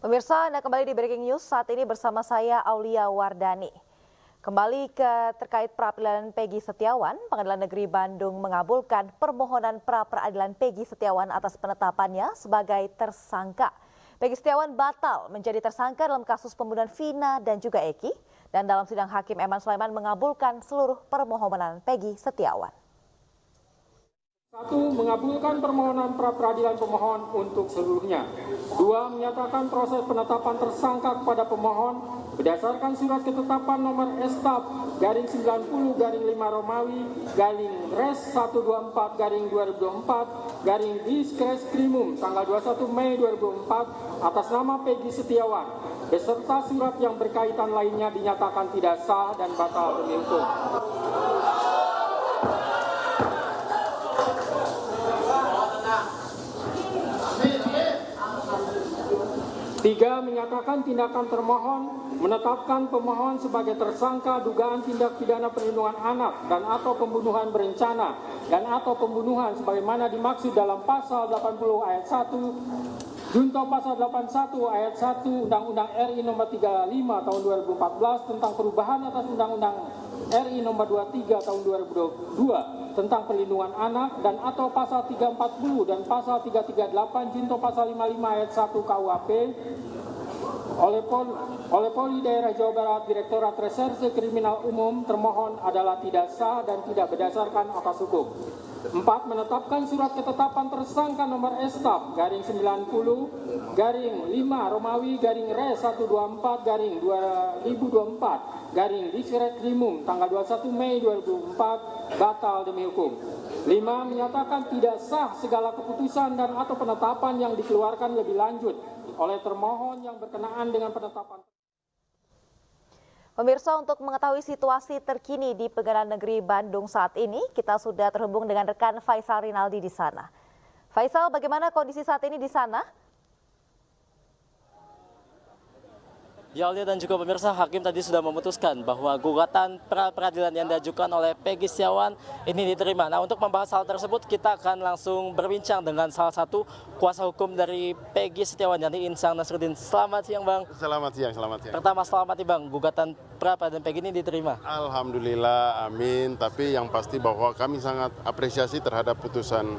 Pemirsa, Anda kembali di Breaking News. Saat ini bersama saya Aulia Wardani. Kembali terkait pra-peradilan Peggy Setiawan, Pengadilan Negeri Bandung mengabulkan permohonan pra-peradilan Peggy Setiawan atas penetapannya sebagai tersangka. Peggy Setiawan batal menjadi tersangka dalam kasus pembunuhan Vina dan juga Eki. Dan dalam sidang Hakim Eman Sulaiman mengabulkan seluruh permohonan Peggy Setiawan. 1. Mengabulkan permohonan pra-peradilan pemohon untuk seluruhnya. 2. Menyatakan proses penetapan tersangka kepada pemohon berdasarkan surat ketetapan nomor S/90/5 Romawi /Res 124/2024 Diskreskrimum tanggal 21 Mei 2004 atas nama Peggy Setiawan beserta surat yang berkaitan lainnya dinyatakan tidak sah dan batal demi hukum. 3. Menyatakan tindakan termohon menetapkan pemohon sebagai tersangka dugaan tindak pidana perlindungan anak dan atau pembunuhan berencana dan atau pembunuhan sebagaimana dimaksud dalam pasal 80 ayat 1 junto pasal 81 ayat 1 Undang-Undang RI nomor 35 tahun 2014 tentang perubahan atas Undang-Undang RI nomor 23 tahun 2022 tentang perlindungan anak dan atau pasal 340 dan pasal 338 junto pasal 55 ayat 1 KUHP oleh Polri Daerah Jawa Barat Direktorat Reserse Kriminal Umum termohon adalah tidak sah dan tidak berdasarkan asas hukum. 4. Menetapkan surat ketetapan tersangka nomor S/90/5 Romawi /Res 124/2024 Diskreskrimum tanggal 21 Mei 2004 batal demi hukum. 5. Menyatakan tidak sah segala keputusan dan atau penetapan yang dikeluarkan lebih lanjut oleh termohon yang berkenaan dengan penetapan. Pemirsa, untuk mengetahui situasi terkini di Pengadilan Negeri Bandung saat ini, kita sudah terhubung dengan rekan Faisal Rinaldi di sana. Faisal, bagaimana kondisi saat ini di sana? Ya, Aulia dan juga pemirsa, Hakim tadi sudah memutuskan bahwa gugatan pra-peradilan yang diajukan oleh Peggy Setiawan ini diterima. Nah, untuk membahas hal tersebut, kita akan langsung berbincang dengan salah satu kuasa hukum dari Peggy Setiawan, yakni Insang Nasruddin. Selamat siang, Bang. Selamat siang. Pertama, selamat nih, Bang. Gugatan pra-peradilan Peggy ini diterima. Alhamdulillah, amin. Tapi yang pasti bahwa kami sangat apresiasi terhadap putusan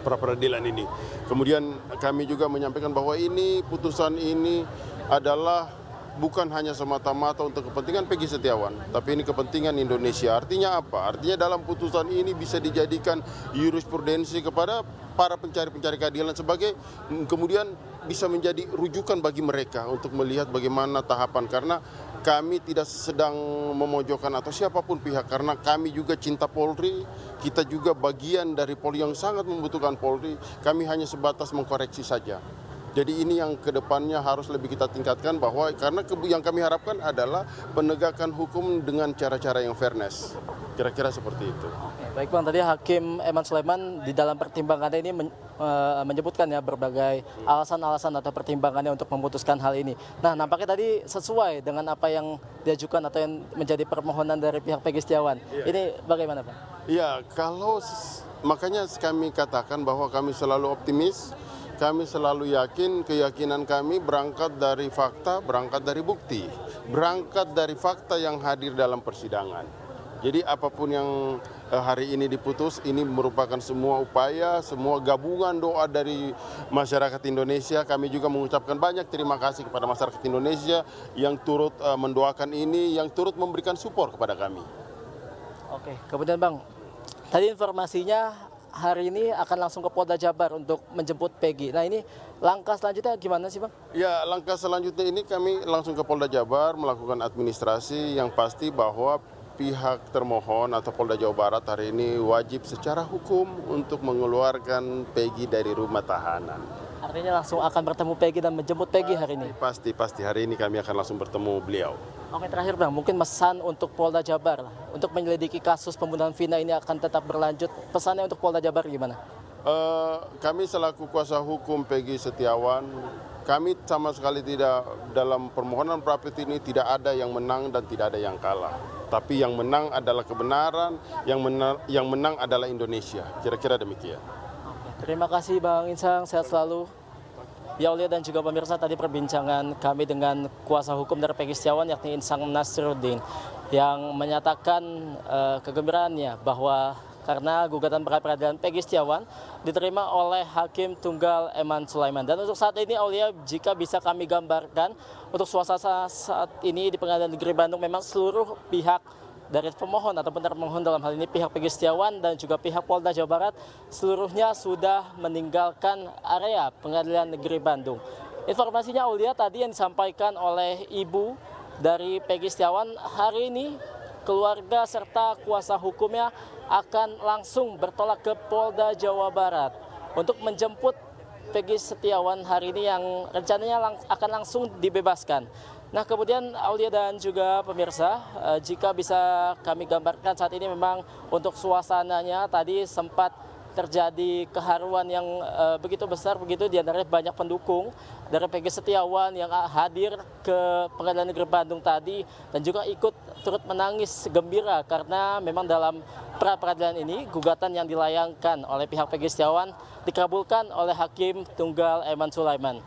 pra-peradilan ini. Kemudian kami juga menyampaikan bahwa putusan ini adalah bukan hanya semata-mata untuk kepentingan Peggy Setiawan, tapi ini kepentingan Indonesia. Artinya apa? Artinya dalam putusan ini bisa dijadikan jurisprudensi kepada para pencari-pencari keadilan sebagai kemudian bisa menjadi rujukan bagi mereka untuk melihat bagaimana tahapan. Karena kami tidak sedang memojokkan atau siapapun pihak, karena kami juga cinta Polri, kita juga bagian dari Polri yang sangat membutuhkan Polri. Kami hanya sebatas mengkoreksi saja. Jadi ini yang kedepannya harus lebih kita tingkatkan, bahwa karena yang kami harapkan adalah penegakan hukum dengan cara-cara yang fairness. Kira-kira seperti itu. Baik, Bang, tadi Hakim Eman Sulaiman di dalam pertimbangannya ini menyebutkan ya berbagai alasan-alasan atau pertimbangannya untuk memutuskan hal ini. Nah, nampaknya tadi sesuai dengan apa yang diajukan atau yang menjadi permohonan dari pihak Peggy Setiawan. Ini bagaimana, Pak? Iya, makanya kami katakan bahwa kami selalu optimis. Kami selalu yakin, keyakinan kami berangkat dari fakta, berangkat dari bukti, berangkat dari fakta yang hadir dalam persidangan. Jadi apapun yang hari ini diputus, ini merupakan semua upaya, semua gabungan doa dari masyarakat Indonesia. Kami juga mengucapkan banyak terima kasih kepada masyarakat Indonesia yang turut mendoakan ini, yang turut memberikan support kepada kami. Oke, kemudian, Bang, tadi informasinya hari ini akan langsung ke Polda Jabar untuk menjemput Peggy. Nah, ini langkah selanjutnya gimana sih, Bang? Ya, langkah selanjutnya ini kami langsung ke Polda Jabar melakukan administrasi. Yang pasti bahwa pihak termohon atau Polda Jawa Barat hari ini wajib secara hukum untuk mengeluarkan Peggy dari rumah tahanan. Artinya langsung akan bertemu Peggy dan menjemput Peggy hari ini? Pasti hari ini kami akan langsung bertemu beliau. Oke, terakhir, Bang, mungkin pesan untuk Polda Jabar untuk menyelidiki kasus pembunuhan Vina ini akan tetap berlanjut. Pesannya untuk Polda Jabar gimana? Kami selaku kuasa hukum Peggy Setiawan, kami sama sekali tidak, dalam permohonan pra-peradilan ini tidak ada yang menang dan tidak ada yang kalah. Tapi yang menang adalah kebenaran, yang menang adalah Indonesia. Kira-kira demikian. Terima kasih, Bang Insang, sehat selalu. Ya Aulia dan juga pemirsa, tadi perbincangan kami dengan kuasa hukum dari Peggy Setiawan yakni Insang Nasruddin yang menyatakan kegembiraannya bahwa karena gugatan pra-peradilan Peggy Setiawan diterima oleh Hakim Tunggal Eman Sulaiman. Dan untuk saat ini Aulia, jika bisa kami gambarkan untuk suasana saat ini di Pengadilan Negeri Bandung, memang seluruh pihak dari pemohon ataupun termohon dalam hal ini pihak Peggy Setiawan dan juga pihak Polda Jawa Barat seluruhnya sudah meninggalkan area Pengadilan Negeri Bandung. Informasinya Aulia, tadi yang disampaikan oleh ibu dari Peggy Setiawan, hari ini keluarga serta kuasa hukumnya akan langsung bertolak ke Polda Jawa Barat untuk menjemput Peggy Setiawan hari ini yang rencananya akan langsung dibebaskan. Nah, kemudian Aulia dan juga pemirsa, jika bisa kami gambarkan saat ini memang untuk suasananya tadi sempat terjadi keharuan yang begitu besar, begitu diantaranya banyak pendukung dari Peggy Setiawan yang hadir ke Pengadilan Negeri Bandung tadi dan juga ikut turut menangis gembira karena memang dalam pra-peradilan ini gugatan yang dilayangkan oleh pihak Peggy Setiawan dikabulkan oleh Hakim Tunggal Eman Sulaiman.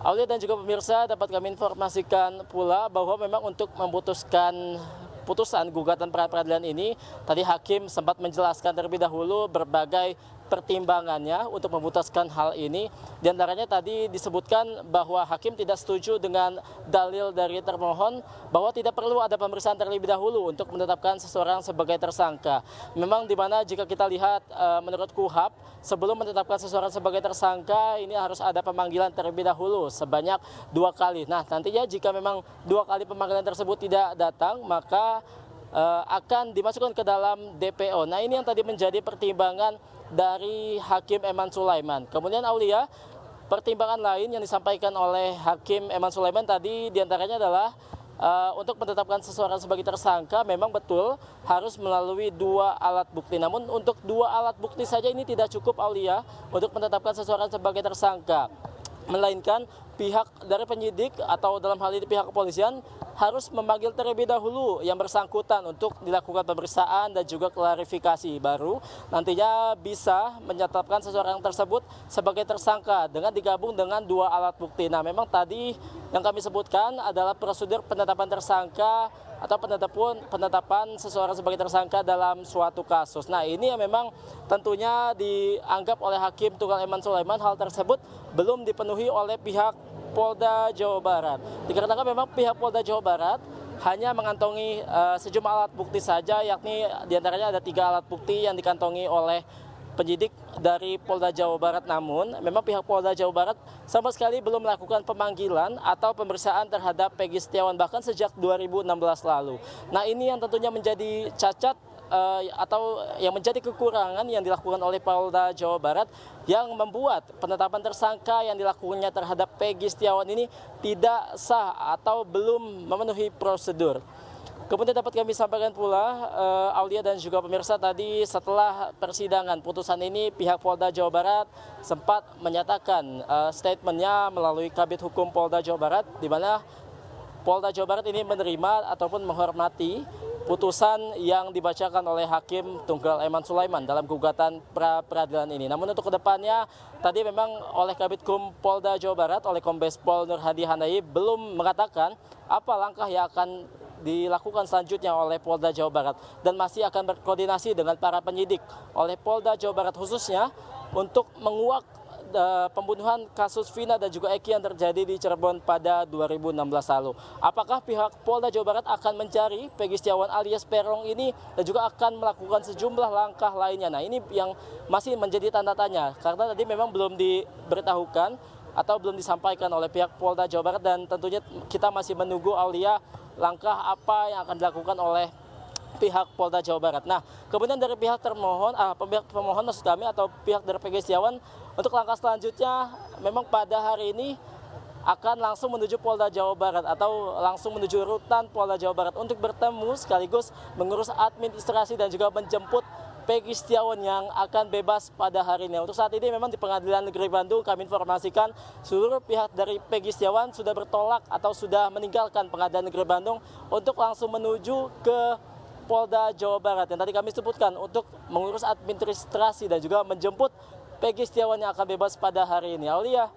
Aulia dan juga pemirsa, dapat kami informasikan pula bahwa memang untuk memutuskan putusan gugatan pra-peradilan ini, tadi Hakim sempat menjelaskan terlebih dahulu berbagai pertimbangannya untuk memutuskan hal ini. Di antaranya tadi disebutkan bahwa Hakim tidak setuju dengan dalil dari termohon bahwa tidak perlu ada pemeriksaan terlebih dahulu untuk menetapkan seseorang sebagai tersangka. Memang di mana jika kita lihat menurut KUHP, sebelum menetapkan seseorang sebagai tersangka ini harus ada pemanggilan terlebih dahulu sebanyak 2 kali. Nah, nantinya jika memang 2 kali pemanggilan tersebut tidak datang, maka akan dimasukkan ke dalam DPO. Nah, ini yang tadi menjadi pertimbangan dari Hakim Eman Sulaiman. Kemudian Aulia, pertimbangan lain yang disampaikan oleh Hakim Eman Sulaiman tadi diantaranya adalah untuk menetapkan seseorang sebagai tersangka memang betul harus melalui 2 alat bukti. Namun untuk 2 alat bukti saja ini tidak cukup Aulia untuk menetapkan seseorang sebagai tersangka. Melainkan pihak dari penyidik atau dalam hal ini pihak kepolisian harus memanggil terlebih dahulu yang bersangkutan untuk dilakukan pemeriksaan dan juga klarifikasi, baru nantinya bisa menyatakan seseorang tersebut sebagai tersangka dengan digabung dengan 2 alat bukti. Nah, memang tadi yang kami sebutkan adalah prosedur penetapan tersangka atau penetapan seseorang sebagai tersangka dalam suatu kasus. Nah, ini yang memang tentunya dianggap oleh Hakim Tunggal Eman Sulaiman hal tersebut belum dipenuhi oleh pihak Polda Jawa Barat. Dikarenakan memang pihak Polda Jawa Barat hanya mengantongi sejumlah alat bukti saja, yakni diantaranya ada 3 alat bukti yang dikantongi oleh penyidik dari Polda Jawa Barat. Namun memang pihak Polda Jawa Barat sama sekali belum melakukan pemanggilan atau pemeriksaan terhadap Peggy Setiawan bahkan sejak 2016 lalu. Nah, ini yang tentunya menjadi cacat atau yang menjadi kekurangan yang dilakukan oleh Polda Jawa Barat yang membuat penetapan tersangka yang dilakukannya terhadap Peggy Setiawan ini tidak sah atau belum memenuhi prosedur. Kemudian dapat kami sampaikan pula, Aulia dan juga pemirsa, tadi setelah persidangan putusan ini pihak Polda Jawa Barat sempat menyatakan statementnya melalui Kabid Hukum Polda Jawa Barat, di mana Polda Jawa Barat ini menerima ataupun menghormati putusan yang dibacakan oleh Hakim Tunggal Eman Sulaiman dalam gugatan pra-peradilan ini. Namun untuk kedepannya, tadi memang oleh Kabid Hukum Polda Jawa Barat, oleh Kombes Pol Nur Hadi Handayani belum mengatakan apa langkah yang akan dilakukan selanjutnya oleh Polda Jawa Barat dan masih akan berkoordinasi dengan para penyidik oleh Polda Jawa Barat khususnya untuk menguak pembunuhan kasus Vina dan juga Eki yang terjadi di Cirebon pada 2016 lalu. Apakah pihak Polda Jawa Barat akan mencari Peggy Setiawan alias Peron ini dan juga akan melakukan sejumlah langkah lainnya? Nah, ini yang masih menjadi tanda tanya karena tadi memang belum diberitahukan atau belum disampaikan oleh pihak Polda Jawa Barat dan tentunya kita masih menunggu Aulia langkah apa yang akan dilakukan oleh pihak Polda Jawa Barat. Nah, kemudian dari pihak termohon, pihak pemohon maksud kami atau pihak dari Peggy Setiawan untuk langkah selanjutnya memang pada hari ini akan langsung menuju Polda Jawa Barat atau langsung menuju rutan Polda Jawa Barat untuk bertemu sekaligus mengurus administrasi dan juga menjemput Peggy Setiawan yang akan bebas pada hari ini. Untuk saat ini memang di Pengadilan Negeri Bandung kami informasikan seluruh pihak dari Peggy Setiawan sudah bertolak atau sudah meninggalkan Pengadilan Negeri Bandung untuk langsung menuju ke Polda Jawa Barat yang tadi kami sebutkan untuk mengurus administrasi dan juga menjemput Peggy Setiawan yang akan bebas pada hari ini. Aulia.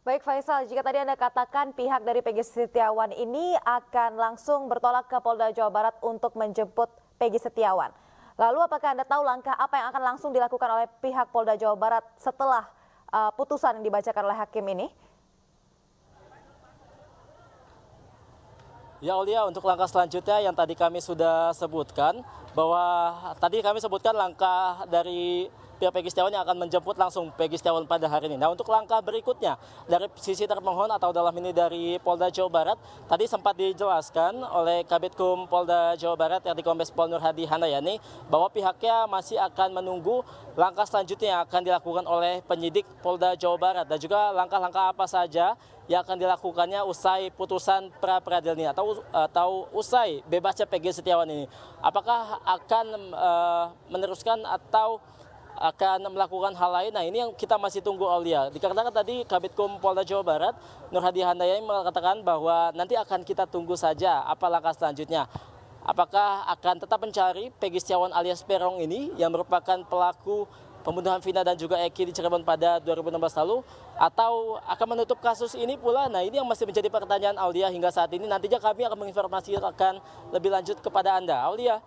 Baik Faisal, jika tadi Anda katakan pihak dari Peggy Setiawan ini akan langsung bertolak ke Polda Jawa Barat untuk menjemput Peggy Setiawan. Lalu apakah Anda tahu langkah apa yang akan langsung dilakukan oleh pihak Polda Jawa Barat setelah putusan yang dibacakan oleh hakim ini? Ya Aulia, untuk langkah selanjutnya yang tadi kami sudah sebutkan, bahwa tadi kami sebutkan langkah dari pihak Peggy Setiawan yang akan menjemput langsung Peggy Setiawan pada hari ini. Nah, untuk langkah berikutnya dari sisi termohon atau dalam ini dari Polda Jawa Barat, tadi sempat dijelaskan oleh Kabitkum Polda Jawa Barat yakni Kombes Pol Nur Hadi Handayani bahwa pihaknya masih akan menunggu langkah selanjutnya yang akan dilakukan oleh penyidik Polda Jawa Barat dan juga langkah-langkah apa saja yang akan dilakukannya usai putusan pra peradilan ini atau usai bebasnya Peggy Setiawan ini. Apakah akan meneruskan atau akan melakukan hal lain? Nah, ini yang kita masih tunggu, Aulia. Dikarenakan tadi Kabitkum Polda Jawa Barat Nur Hadi Handayani mengatakan bahwa nanti akan kita tunggu saja apa langkah selanjutnya. Apakah akan tetap mencari Peggy Setiawan alias Peron ini yang merupakan pelaku pembunuhan Vina dan juga Eki di Cirebon pada 2016 lalu, atau akan menutup kasus ini pula? Nah, ini yang masih menjadi pertanyaan, Aulia, hingga saat ini. Nantinya kami akan menginformasikan lebih lanjut kepada Anda, Aulia.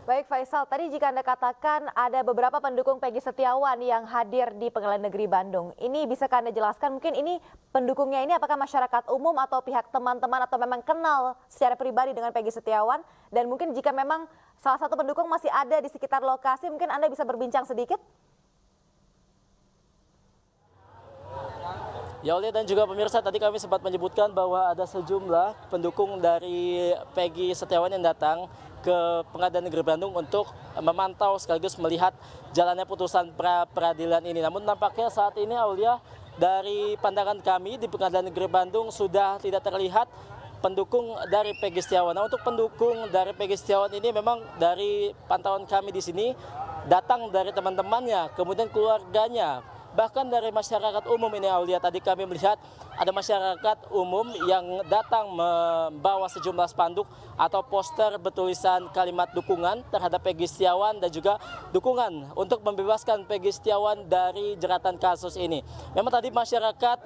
Baik Faisal, tadi jika Anda katakan ada beberapa pendukung Peggy Setiawan yang hadir di Pengadilan Negeri Bandung. Ini bisakah Anda jelaskan mungkin ini pendukungnya ini apakah masyarakat umum atau pihak teman-teman atau memang kenal secara pribadi dengan Peggy Setiawan? Dan mungkin jika memang salah satu pendukung masih ada di sekitar lokasi, mungkin Anda bisa berbincang sedikit? Ya Aulia dan juga pemirsa, tadi kami sempat menyebutkan bahwa ada sejumlah pendukung dari Peggy Setiawan yang datang ke Pengadilan Negeri Bandung untuk memantau sekaligus melihat jalannya putusan pra peradilan ini. Namun nampaknya saat ini, Aulia, dari pandangan kami di Pengadilan Negeri Bandung sudah tidak terlihat pendukung dari Peggy Setiawan. Nah, untuk pendukung dari Peggy Setiawan ini memang dari pantauan kami di sini datang dari teman-temannya, kemudian keluarganya, bahkan dari masyarakat umum ini, Aulia. Tadi kami melihat ada masyarakat umum yang datang membawa sejumlah spanduk atau poster bertulisan kalimat dukungan terhadap Peggy Setiawan dan juga dukungan untuk membebaskan Peggy Setiawan dari jeratan kasus ini. Memang tadi masyarakat,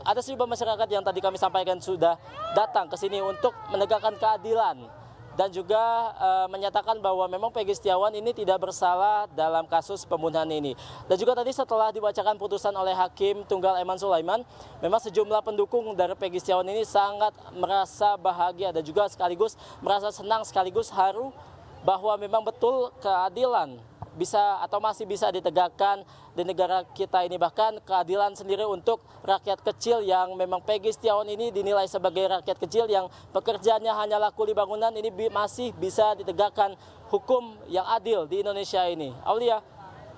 ada sejumlah masyarakat yang tadi kami sampaikan sudah datang ke sini untuk menegakkan keadilan dan juga menyatakan bahwa memang Peggy Setiawan ini tidak bersalah dalam kasus pembunuhan ini. Dan juga tadi setelah dibacakan putusan oleh Hakim Tunggal Eman Sulaiman, memang sejumlah pendukung dari Peggy Setiawan ini sangat merasa bahagia dan juga sekaligus merasa senang sekaligus haru bahwa memang betul keadilan bisa atau masih bisa ditegakkan di negara kita ini. Bahkan keadilan sendiri untuk rakyat kecil yang memang Peggy Setiawan ini dinilai sebagai rakyat kecil yang pekerjaannya hanyalah kuli bangunan, ini masih bisa ditegakkan hukum yang adil di Indonesia ini. Aulia.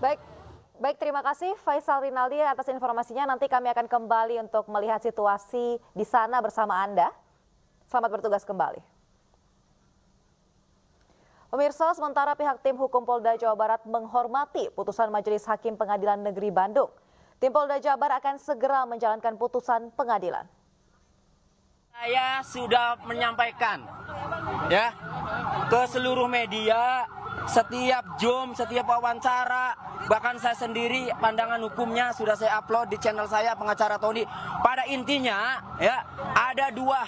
Baik, terima kasih Faisal Rinaldi atas informasinya. Nanti kami akan kembali untuk melihat situasi di sana bersama Anda. Selamat bertugas kembali. Pemirsa, sementara pihak tim hukum Polda Jawa Barat menghormati putusan Majelis Hakim Pengadilan Negeri Bandung. Tim Polda Jabar akan segera menjalankan putusan pengadilan. Saya sudah menyampaikan ya ke seluruh media, setiap Zoom, setiap wawancara, bahkan saya sendiri pandangan hukumnya sudah saya upload di channel saya Pengacara Tony. Pada intinya ya ada dua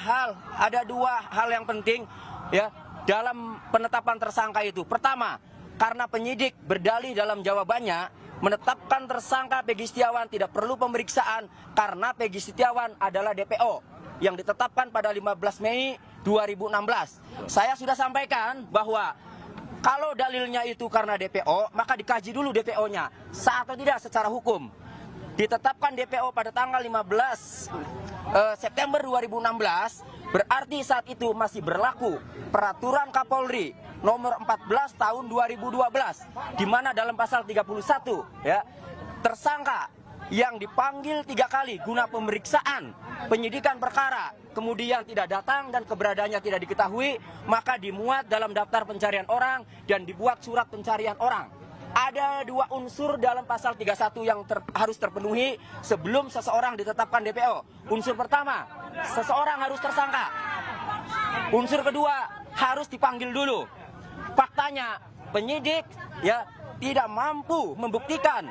hal yang penting ya dalam penetapan tersangka itu. Pertama, karena penyidik berdalih dalam jawabannya menetapkan tersangka Peggy Setiawan tidak perlu pemeriksaan karena Peggy Setiawan adalah DPO yang ditetapkan pada 15 Mei 2016. Saya sudah sampaikan bahwa kalau dalilnya itu karena DPO, maka dikaji dulu DPO-nya sah atau tidak secara hukum. Ditetapkan DPO pada tanggal 15 September 2016, berarti saat itu masih berlaku Peraturan Kapolri nomor 14 tahun 2012, di mana dalam pasal 31 ya, tersangka yang dipanggil 3 kali guna pemeriksaan penyidikan perkara kemudian tidak datang dan keberadaannya tidak diketahui, maka dimuat dalam daftar pencarian orang dan dibuat surat pencarian orang. Ada 2 unsur dalam pasal 31 yang harus terpenuhi sebelum seseorang ditetapkan DPO. Unsur pertama, seseorang harus tersangka. Unsur kedua, harus dipanggil dulu. Faktanya, penyidik ya tidak mampu membuktikan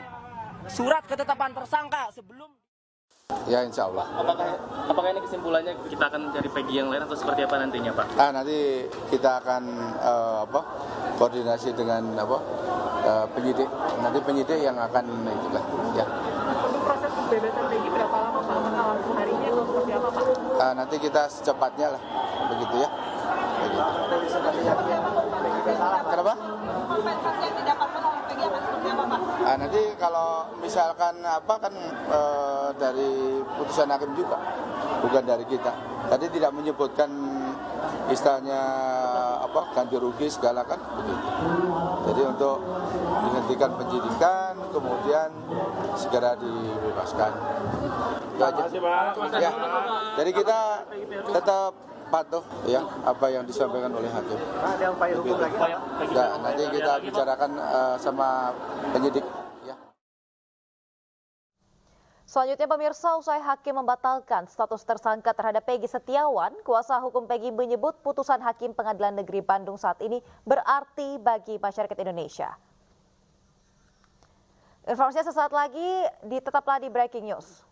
surat ketetapan tersangka sebelum Ya insya Allah. Apakah ini kesimpulannya kita akan mencari Peggy yang lain atau seperti apa nantinya, Pak? Nanti kita akan koordinasi dengan penyidik. Nanti penyidik yang akan itulah ya. Untuk proses pembebasan Peggy berapa lama Pak? Apakah langsung harinya atau seperti apa Pak? Nanti kita secepatnya lah, begitu ya. Begitu. Kenapa? Kompensasi yang didapatkan oleh Peggy akan seperti apa Pak? Nanti kalau misalkan dari putusan hakim juga, bukan dari kita. Tadi tidak menyebutkan istilahnya ganti rugi segala kan begitu. Jadi untuk dihentikan penyidikan, kemudian segera dibebaskan. Itu aja. Ya. Jadi kita tetap patuh ya apa yang disampaikan oleh hakim. Ada upaya hukum lagi, Pak? Nanti kita bicarakan sama penyidik. Selanjutnya pemirsa, usai hakim membatalkan status tersangka terhadap Peggy Setiawan, kuasa hukum Peggy menyebut putusan Hakim Pengadilan Negeri Bandung saat ini berarti bagi masyarakat Indonesia. Informasinya sesaat lagi, tetaplah di Breaking News.